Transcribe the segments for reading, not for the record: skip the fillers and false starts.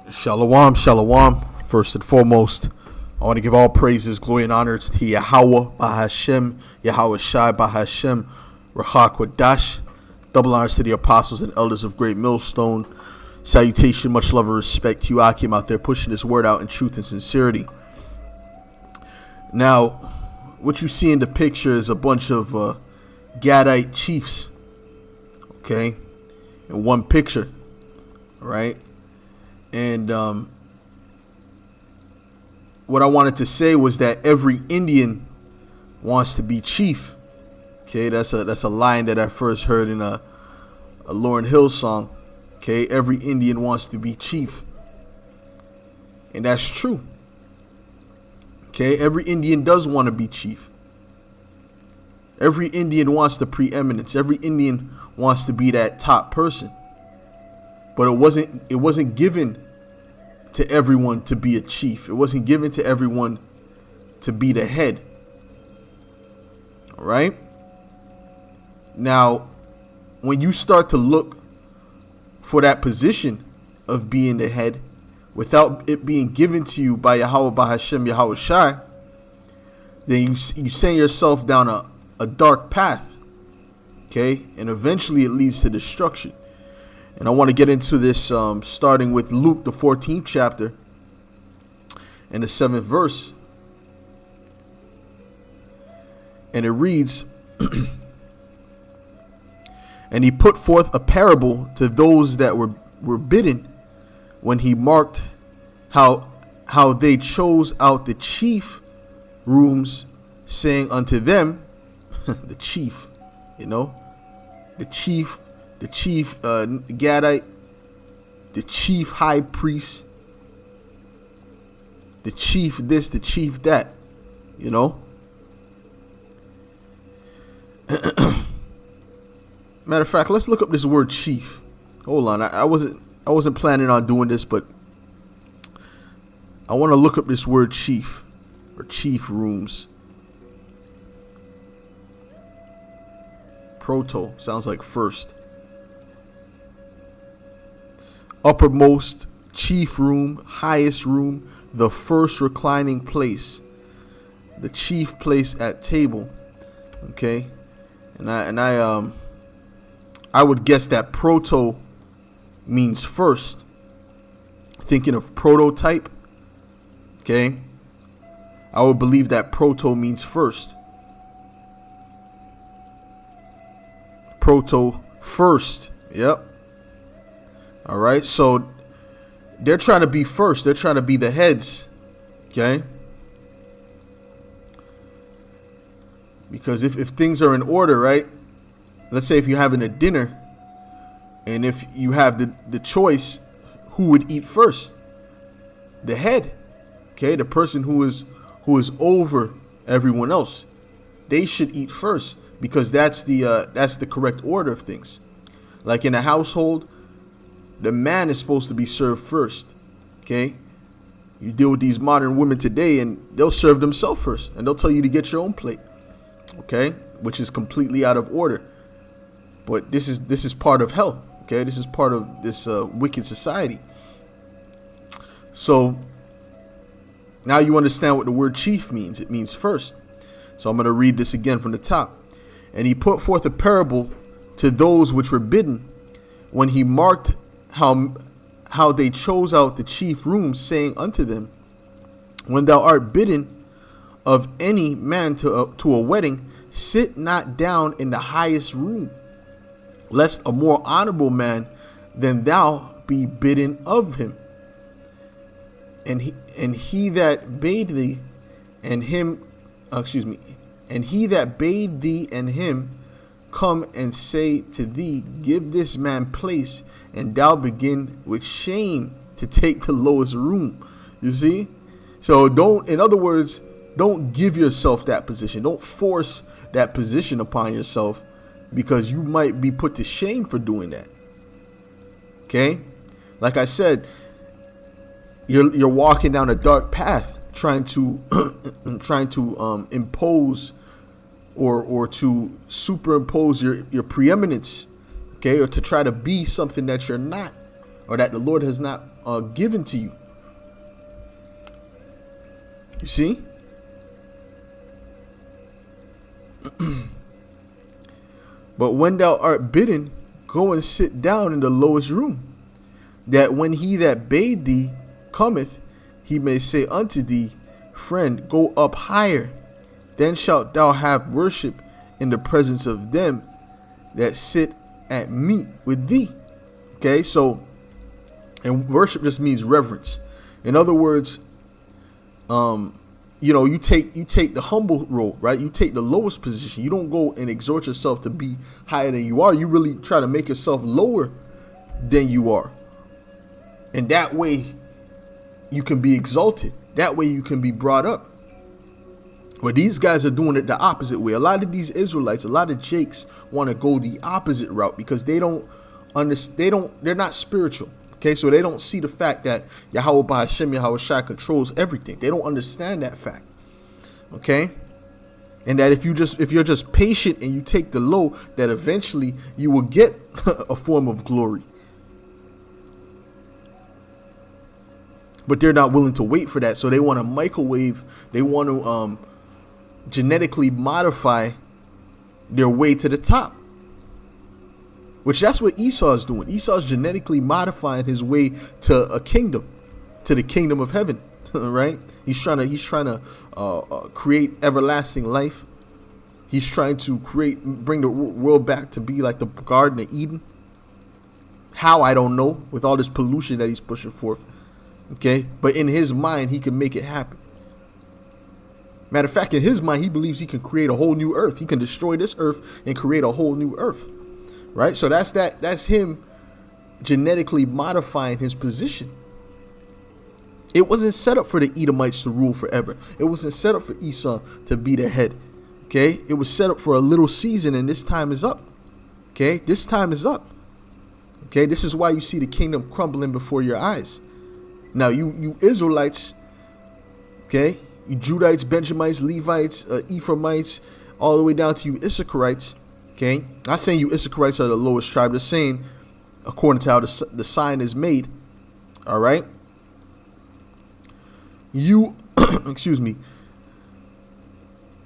Shalom, shalom. First and foremost, I want to give all praises, glory, and honors to Yahweh, Bahashem, Yahweh Shai, Bahashem, Rachak Wadash. Double honors to the apostles and elders of Great Millstone. Salutation, much love and respect to you, Akim, out there pushing this word out in truth and sincerity. Now, what you see in the picture is a bunch of Gadite chiefs, okay, in one picture, right? And what I wanted to say was that every Indian wants to be chief. Okay, that's a line that I first heard in a Lauryn Hill song. Okay, every Indian wants to be chief, and that's true. Okay, every Indian does want to be chief. Every Indian wants the preeminence. Every Indian wants to be that top person. But it wasn't given to everyone to be a chief. It wasn't given to everyone to be the head. All right? Now, when you start to look for that position of being the head without it being given to you by Yahweh Bahashem Yahweh Shai, then you send yourself down a dark path. Okay? And eventually it leads to destruction. And I want to get into this starting with Luke, the 14th chapter and the 7th verse. And it reads, and he put forth a parable to those that were bidden when he marked how they chose out the chief rooms, saying unto them, the chief, the chief Gadite, the chief high priest, the chief this, the chief that, Matter of fact, let's look up this word chief. Hold on, I wasn't planning on doing this, but I want to look up this word chief or chief rooms. Proto sounds like first. Uppermost, chief room, highest room, the first reclining place, the chief place at table. Okay, and I would guess that proto means first. Thinking of prototype. Okay, I would believe that proto means first. Proto first. Yep. All right, so they're trying to be first. They're trying to be the heads, okay? Because if things are in order, right? Let's say if you're having a dinner, and if you have the choice, who would eat first? The head, okay? The person who is over everyone else. They should eat first because that's the correct order of things. Like in a household, the man is supposed to be served first, okay? You deal with these modern women today, and they'll serve themselves first, and they'll tell you to get your own plate, okay? Which is completely out of order. But this is part of hell, okay? This is part of this wicked society. So now you understand what the word chief means. It means first. So I'm going to read this again from the top. And he put forth a parable to those which were bidden when he marked how they chose out the chief rooms, saying unto them, when thou art bidden of any man to a wedding, sit not down in the highest room, lest a more honorable man than thou be bidden of him. And he that bade thee and him, and he that bade thee and him come and say to thee, give this man place, and thou begin with shame to take the lowest room. You see? So in other words, don't give yourself that position. Don't force that position upon yourself, because you might be put to shame for doing that. Okay? Like I said, you're walking down a dark path, trying to impose or to superimpose your preeminence, okay, or to try to be something that you're not, or that the Lord has not given to you. You see? But when thou art bidden, go and sit down in the lowest room, that when he that bade thee cometh, he may say unto thee, Friend, go up higher. Then shalt thou have worship in the presence of them that sit at meat with thee. Okay, so, and worship just means reverence. In other words, you take the humble role, right? You take the lowest position. You don't go and exhort yourself to be higher than you are. You really try to make yourself lower than you are. And that way you can be exalted. That way you can be brought up. But these guys are doing it the opposite way. A lot of these Israelites, a lot of Jakes want to go the opposite route because they don't understand. They're not spiritual. Okay, so they don't see the fact that Yahweh B'Hashem, Yahweh Shai controls everything. They don't understand that fact. Okay, and that if you're just patient and you take the low, that eventually you will get a form of glory. But they're not willing to wait for that, so they want to microwave. They want to genetically modify their way to the top. Which that's what Esau is doing. Esau is genetically modifying his way to a kingdom, to the kingdom of heaven, right? He's trying to create everlasting life. He's trying to bring the world back to be like the Garden of Eden. How, I don't know, with all this pollution that he's pushing forth. Okay, but in his mind, he can make it happen. Matter of fact, in his mind, he believes he can create a whole new earth. He can destroy this earth and create a whole new earth. Right, so that's him genetically modifying his position. It wasn't set up for the Edomites to rule forever. It wasn't set up for Esau to be their head. Okay, it was set up for a little season, and this time is up. Okay, this time is up. Okay, this is why you see the kingdom crumbling before your eyes. Now, you Israelites, okay, you Judites, Benjamites, Levites, Ephraimites, all the way down to you Issacharites. Okay, not saying you Issacharites are the lowest tribe. Just saying, according to how the sign is made. All right. You, excuse me.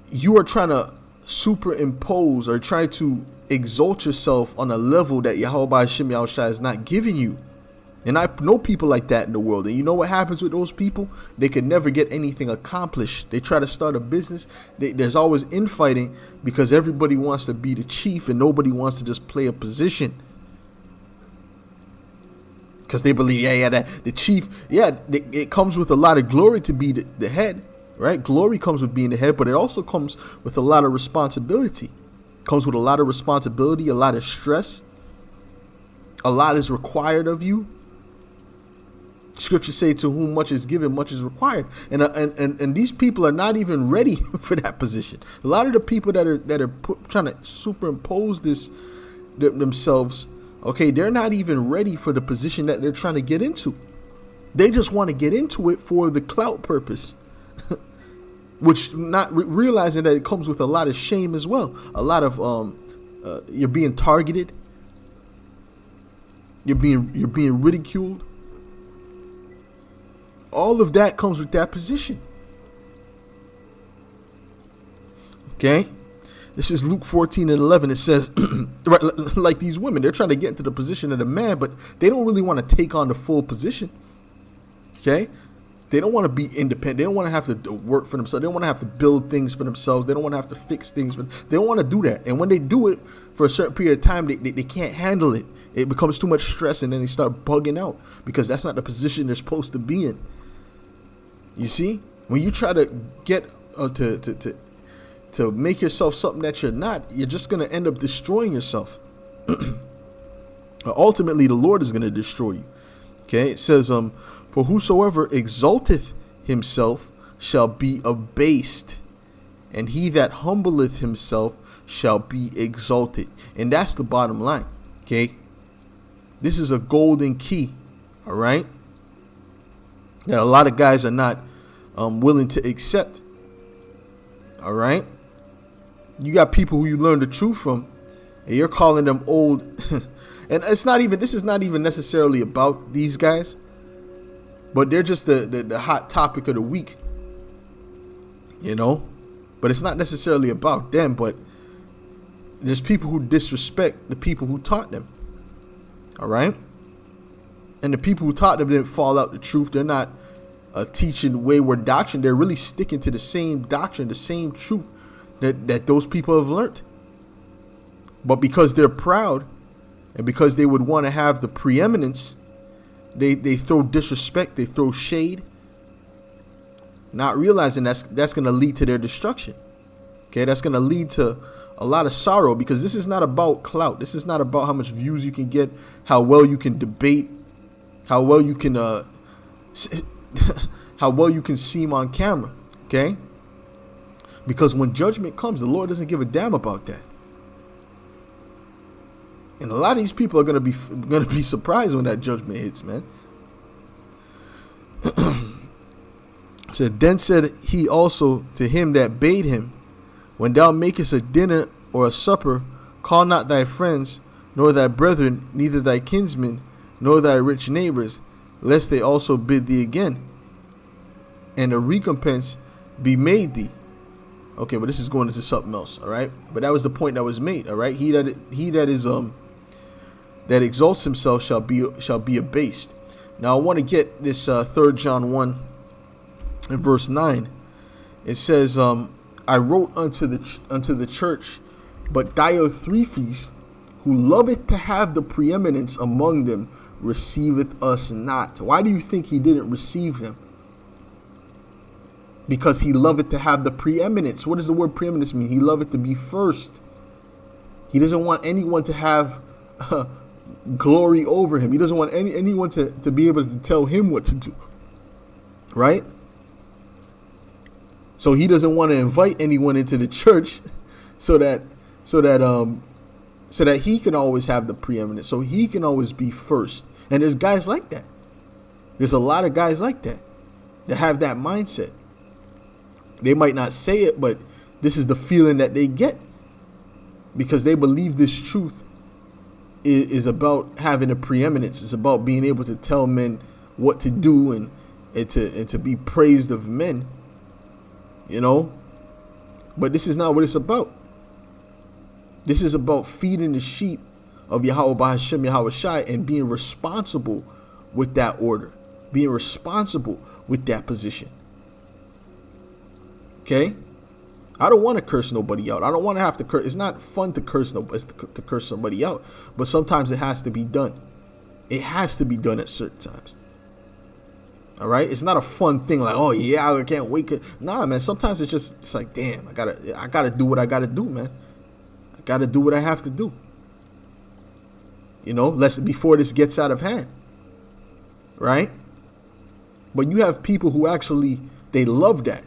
You are trying to superimpose or try to exalt yourself on a level that Yahweh B'Hashem Yahweh Shai is not giving you. And I know people like that in the world. And you know what happens with those people? They can never get anything accomplished. They try to start a business. There's always infighting because everybody wants to be the chief and nobody wants to just play a position. Because they believe, that the chief, it comes with a lot of glory to be the head, right? Glory comes with being the head, but it also comes with a lot of responsibility. It comes with a lot of responsibility, a lot of stress. A lot is required of you. Scriptures say, to whom much is given, much is required. And these people are not even ready for that position. A lot of the people that are trying to superimpose themselves, okay, they're not even ready for the position that they're trying to get into. They just want to get into it for the clout purpose, which not realizing that it comes with a lot of shame as well. A lot of you're being targeted. You're being ridiculed. All of that comes with that position. Okay, this is Luke 14:11. It says, right, like these women, they're trying to get into the position of the man, but they don't really want to take on the full position. Okay, they don't want to be independent. They don't want to have to work for themselves. They don't want to have to build things for themselves. They don't want to have to fix things. They don't want to do that. And when they do it for a certain period of time, they can't handle it. It becomes too much stress, and then they start bugging out because that's not the position they're supposed to be in. You see, when you try to get to make yourself something that you're not, you're just going to end up destroying yourself. Ultimately, the Lord is going to destroy you. Okay, it says, for whosoever exalteth himself shall be abased, and he that humbleth himself shall be exalted. And that's the bottom line. Okay, this is a golden key. All right, that a lot of guys are not willing to accept. All right, you got people who you learn the truth from, and you're calling them old. And this is not even necessarily about these guys. but they're just the hot topic of the week, you know. But it's not necessarily about them, but there's people who disrespect the people who taught them. All right. And the people who taught them didn't fall out the truth. They're not teaching wayward doctrine. They're really sticking to the same doctrine, the same truth that those people have learned. But because they're proud and because they would want to have the preeminence, they throw disrespect, they throw shade, not realizing that's going to lead to their destruction. Okay, that's going to lead to a lot of sorrow, because this is not about clout. This is not about how much views you can get, how well you can debate, how well you can how well you can seem on camera. Okay, because when judgment comes, the Lord doesn't give a damn about that. And a lot of these people are going to be surprised when that judgment hits, man. So then said he also to him that bade him, when thou makest a dinner or a supper, call not thy friends, nor thy brethren, neither thy kinsmen, nor thy rich neighbors, lest they also bid thee again, and a recompense be made thee. Okay, but this is going into something else, all right? But that was the point that was made, all right? He that is that exalts himself shall be abased. Now I want to get this 3 John 1 and verse 9. It says, I wrote unto the church, but Diotrephes, who loveth to have the preeminence among them, receiveth us not. Why do you think he didn't receive them? Because he loveth to have the preeminence. What does the word preeminence mean? He loveth to be first. He doesn't want anyone to have glory over him. He doesn't want anyone to be able to tell him what to do. Right? So he doesn't want to invite anyone into the church so that he can always have the preeminence, so he can always be first. And there's guys like that. There's a lot of guys like that have that mindset. They might not say it, but this is the feeling that they get, because they believe this truth is about having a preeminence. It's about being able to tell men what to do and to be praised of men. You know, but this is not what it's about. This is about feeding the sheep of Yahweh B'Hashem Yahweh Shai and being responsible with that order, being responsible with that position. Okay, I don't want to curse nobody out. I don't want to have to curse. It's not fun to curse nobody, to curse somebody out, but sometimes it has to be done. It has to be done at certain times. All right, it's not a fun thing like, oh yeah, I can't wait. Nah, man. Sometimes it's like, damn, I gotta do what I gotta do, man. I gotta do what I have to do. You know, before this gets out of hand. Right? But you have people who actually, they love that.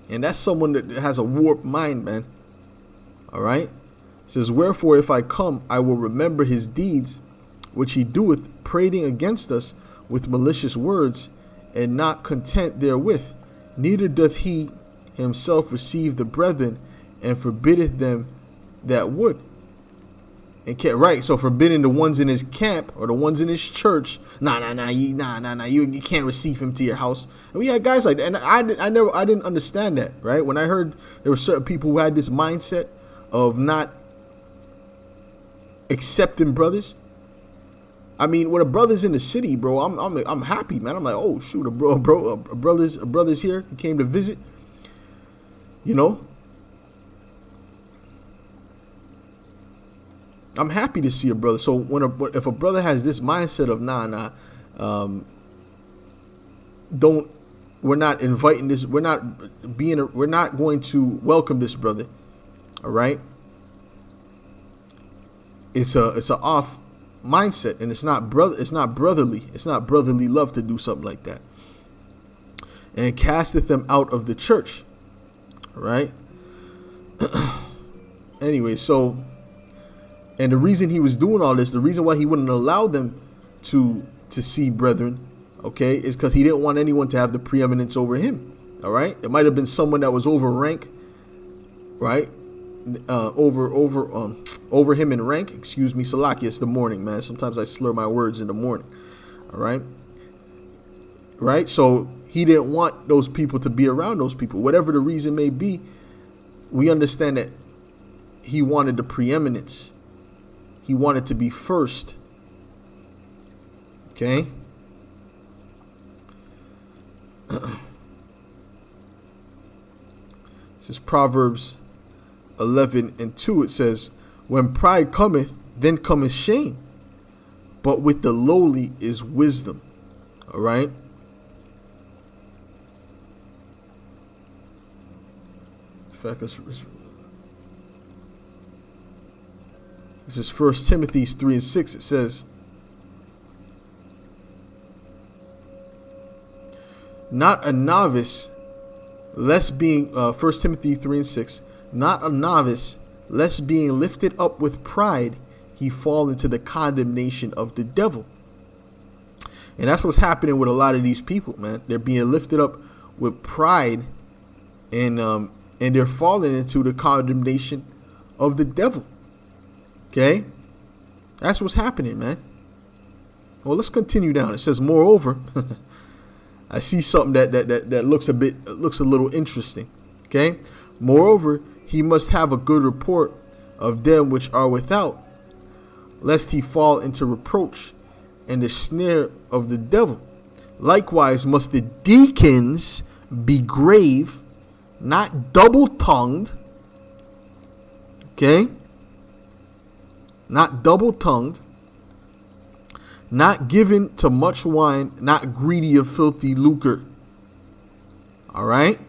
And that's someone that has a warped mind, man. All right. It says, wherefore, if I come, I will remember his deeds, which he doeth, prating against us with malicious words, and not content therewith. Neither doth he himself receive the brethren, and forbiddeth them that would. And right, so forbidding the ones in his camp or the ones in his church. You can't receive him to your house. And we had guys like that, and I didn't understand that. Right, when I heard there were certain people who had this mindset of not accepting brothers. I mean, when a brother's in the city, bro, I'm happy, man. I'm like, oh shoot, a brother's here. He came to visit. You know, I'm happy to see a brother. So if a brother has this mindset of we're not inviting this, we're not going to welcome this brother. All right, it's a off mindset, and it's not brotherly love to do something like that. And casteth them out of the church. All right. Anyway, so, and the reason he was doing all this, the reason why he wouldn't allow them to see brethren, okay, is because he didn't want anyone to have the preeminence over him. All right. It might have been someone that was over rank, right? Over him in rank. Excuse me, Salaki. It's the morning, man. Sometimes I slur my words in the morning. All right. Right. So he didn't want those people to be around those people, whatever the reason may be. We understand that he wanted the preeminence. He wanted to be first. Okay. This is Proverbs 11:2. It says, when pride cometh, then cometh shame, but with the lowly is wisdom. All right. In fact, this is 1 Timothy 3:6. It says, not a novice, lest being 1 Timothy 3:6, not a novice, lest being lifted up with pride, he fall into the condemnation of the devil. And that's what's happening with a lot of these people, man. They're being lifted up with pride, and they're falling into the condemnation of the devil. Okay, that's what's happening, man. Well, let's continue down. It says, moreover, I see something that looks a little interesting. Okay, moreover, he must have a good report of them which are without, lest he fall into reproach and the snare of the devil. Likewise must the deacons be grave, not double-tongued. Okay, not double-tongued, not given to much wine, not greedy of filthy lucre. All right.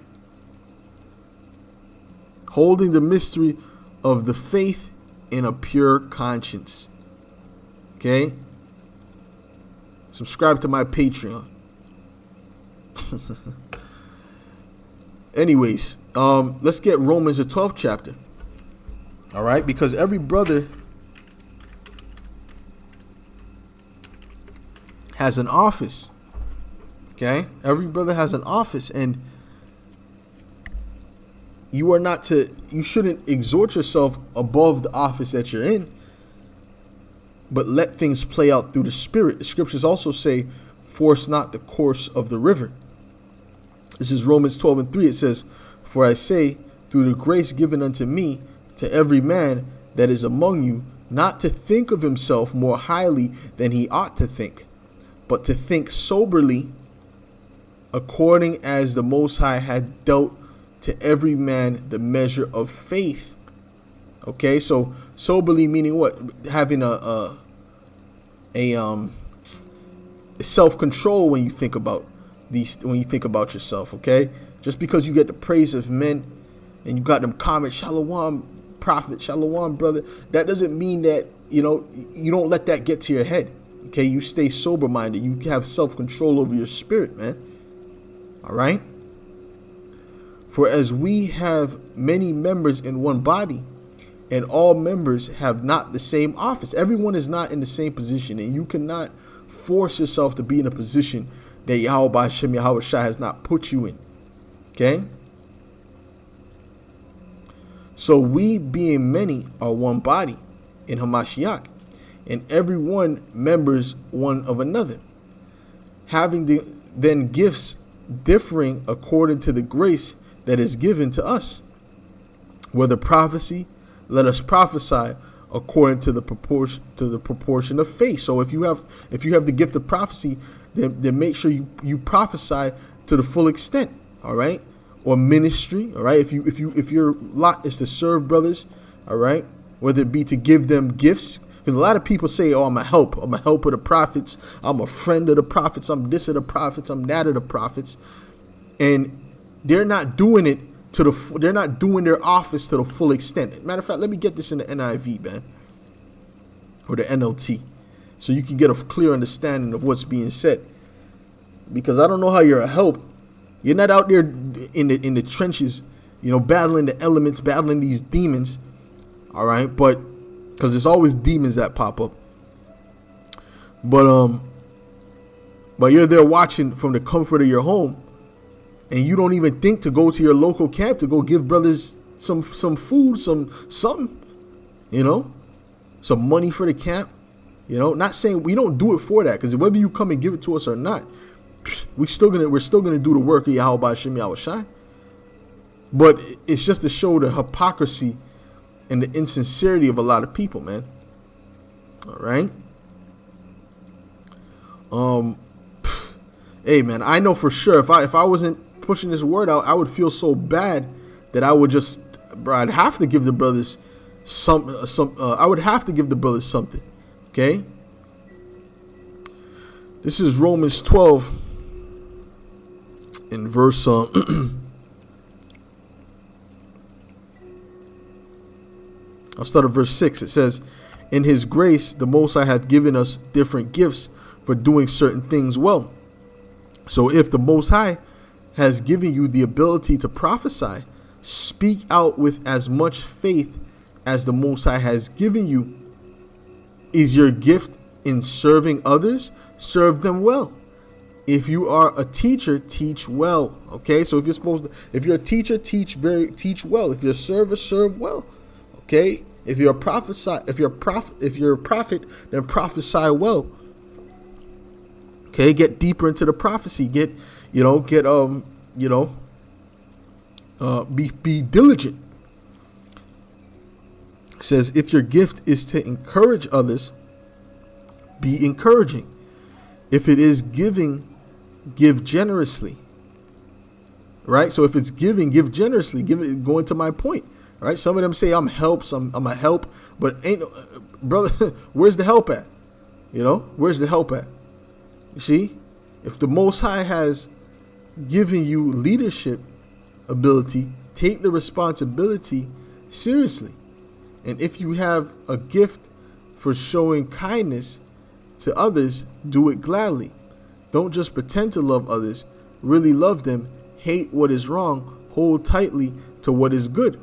Holding the mystery of the faith in a pure conscience. Okay. Subscribe to my Patreon. Anyways, let's get Romans the 12th chapter. All right, because every brother has an office. Okay, every brother has an office, and you shouldn't exhort yourself above the office that you're in, but let things play out through the Spirit. The scriptures also say, force not the course of the river. This is Romans 12:3. It says, for I say, through the grace given unto me, to every man that is among you, not to think of himself more highly than he ought to think, but to think soberly, according as the Most High had dealt to every man the measure of faith. Okay, so soberly meaning what? Having a self-control when you think about yourself. Okay, just because you get the praise of men and you got them comments, shalom prophet, shalom brother, that doesn't mean that you don't let that get to your head. Okay, you stay sober-minded. You have self-control over your spirit, man. All right. For as we have many members in one body, and all members have not the same office. Everyone is not in the same position, and you cannot force yourself to be in a position that Yahweh Hashem Yahweh Shai has not put you in. Okay? So we, being many, are one body in Hamashiach, and every one members one of another, having then gifts differing according to the grace that is given to us. Whether prophecy, let us prophesy according to the proportion of faith. So if you have the gift of prophecy, then make sure you prophesy to the full extent. All right, or ministry. All right, if your lot is to serve brothers, all right, whether it be to give them gifts. Because a lot of people say, oh, I'm a help of the prophets. I'm a friend of the prophets. I'm this of the prophets. I'm that of the prophets. And they're not doing it they're not doing their office to the full extent. Matter of fact, let me get this in the NIV, man, or the NLT, so you can get a clear understanding of what's being said. Because I don't know how you're a help. You're not out there in the trenches, battling the elements, battling these demons. All right, but because there's always demons that pop up. But you're there watching from the comfort of your home. And you don't even think to go to your local camp to go give brothers some food, something, some money for the camp. Not saying we don't do it for that, because whether you come and give it to us or not, we're still gonna do the work of Yahweh Shem Yahweh Shai. But it's just to show the hypocrisy and the insincerity of a lot of people, man. All right. Hey, man, I know for sure if I wasn't pushing this word out, I would feel so bad that I would just, bro, I'd have to give the brothers I would have to give the brothers something. Okay. This is Romans 12 in verse I'll start at verse 6. It says, in his grace, the Most High hath given us different gifts for doing certain things well. So if the Most High has given you the ability to prophesy, speak out with as much faith as the Most High has given you. Is your gift in serving others? Serve them well. If you are a teacher, teach well. Okay, so if you're a teacher, teach well. If you're a server, serve well. Okay, if you're a prophet, then prophesy well. Okay, get deeper into the prophecy. Be diligent. It says, if your gift is to encourage others, be encouraging. If it is giving, give generously. Right? So if it's giving, give generously. Going to my point. Right? Some of them say I'm a help, but brother, where's the help at? Where's the help at? You see, if the Most High has given you leadership ability, take the responsibility seriously. And if you have a gift for showing kindness to others, do it gladly. Don't just pretend to love others. Really love them. Hate what is wrong. Hold tightly to what is good.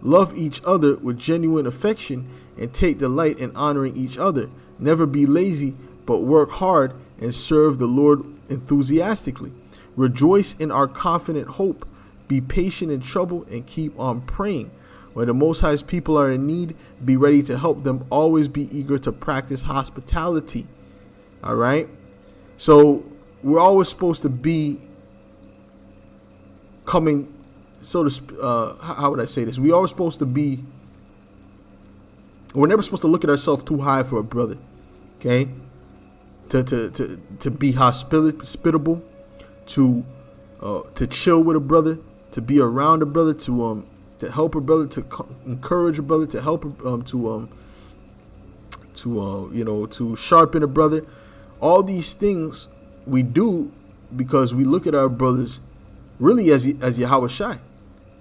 Love each other with genuine affection and take delight in honoring each other. Never be lazy, but work hard and serve the Lord enthusiastically. Rejoice in our confident hope. Be patient in trouble and keep on praying. When the Most High's people are in need, be ready to help them. Always be eager to practice hospitality. All right. So we're always supposed to be coming, how would I say this? We're never supposed to look at ourselves too high for a brother. Okay. To be hospitable, to chill with a brother, to be around a brother, to help a brother, to encourage a brother, to help to sharpen a brother. All these things we do because we look at our brothers really as Yahweh Shai,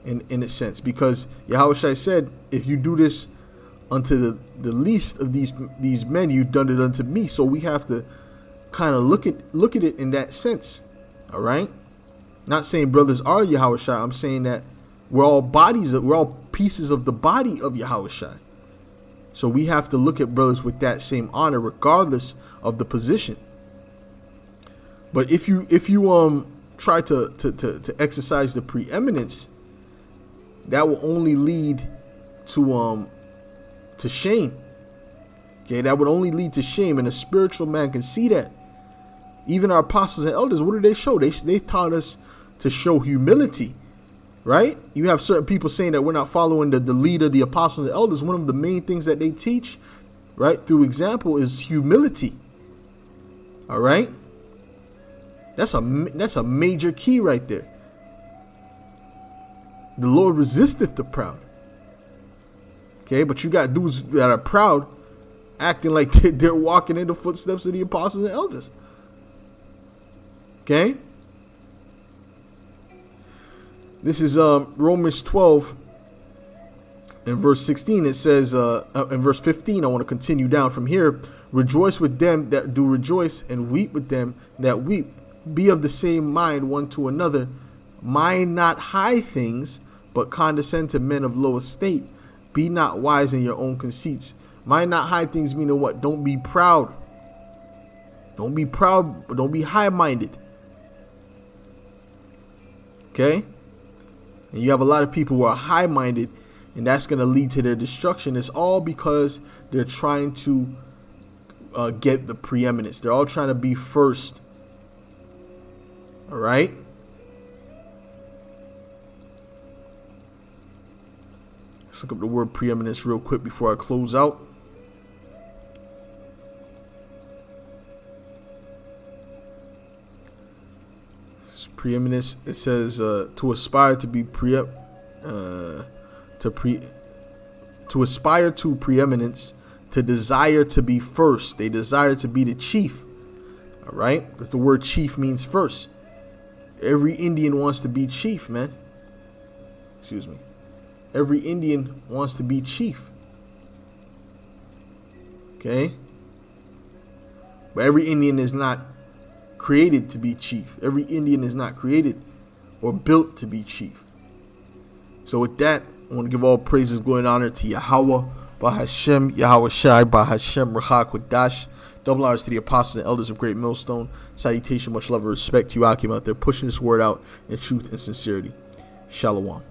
in a sense, because Yahweh Shai said, if you do this unto the least of these men, you've done it unto me. So we have to kind of look at it in that sense. All right. Not saying brothers are Yahweh Shai. I'm saying that we're all pieces of the body of Yahweh Shai. So we have to look at brothers with that same honor, regardless of the position. But if you try to exercise the preeminence, that will only lead to shame. Okay, that would only lead to shame, and a spiritual man can see that. Even our apostles and elders, what do they show? They taught us to show humility, right? You have certain people saying that we're not following the leader, the apostles and elders. One of the main things that they teach, right, through example, is humility. All right, that's a major key right there. The Lord resisteth the proud. Okay, but you got dudes that are proud, acting like they're walking in the footsteps of the apostles and elders. Okay. This is Romans 12 and verse 16. It says in verse 15, I want to continue down from here. Rejoice with them that do rejoice, and weep with them that weep. Be of the same mind one to another. Mind not high things, but condescend to men of low estate. Be not wise in your own conceits. Mind not high things meaning what? Don't be proud. Don't be proud, but don't be high-minded. Okay? And you have a lot of people who are high-minded, and that's going to lead to their destruction. It's all because they're trying to get the preeminence. They're all trying to be first. All right. Let's look up the word preeminence real quick before I close out. Preeminence. It says to aspire to be to aspire to preeminence, to desire to be first. They desire to be the chief. All right, because the word chief means first. Every Indian wants to be chief, man. Excuse me. Every Indian wants to be chief. Okay, but every Indian is not created to be chief. Every Indian is not created or built to be chief. So with that, I want to give all praises, glory, and honor to Yahweh, Bahashem, Yahweh Shai, Bahashem, Rachak, Wadash. Double honors to the apostles and elders of Great Millstone. Salutation, much love and respect to you, Akim, out there pushing this word out in truth and sincerity. Shalom.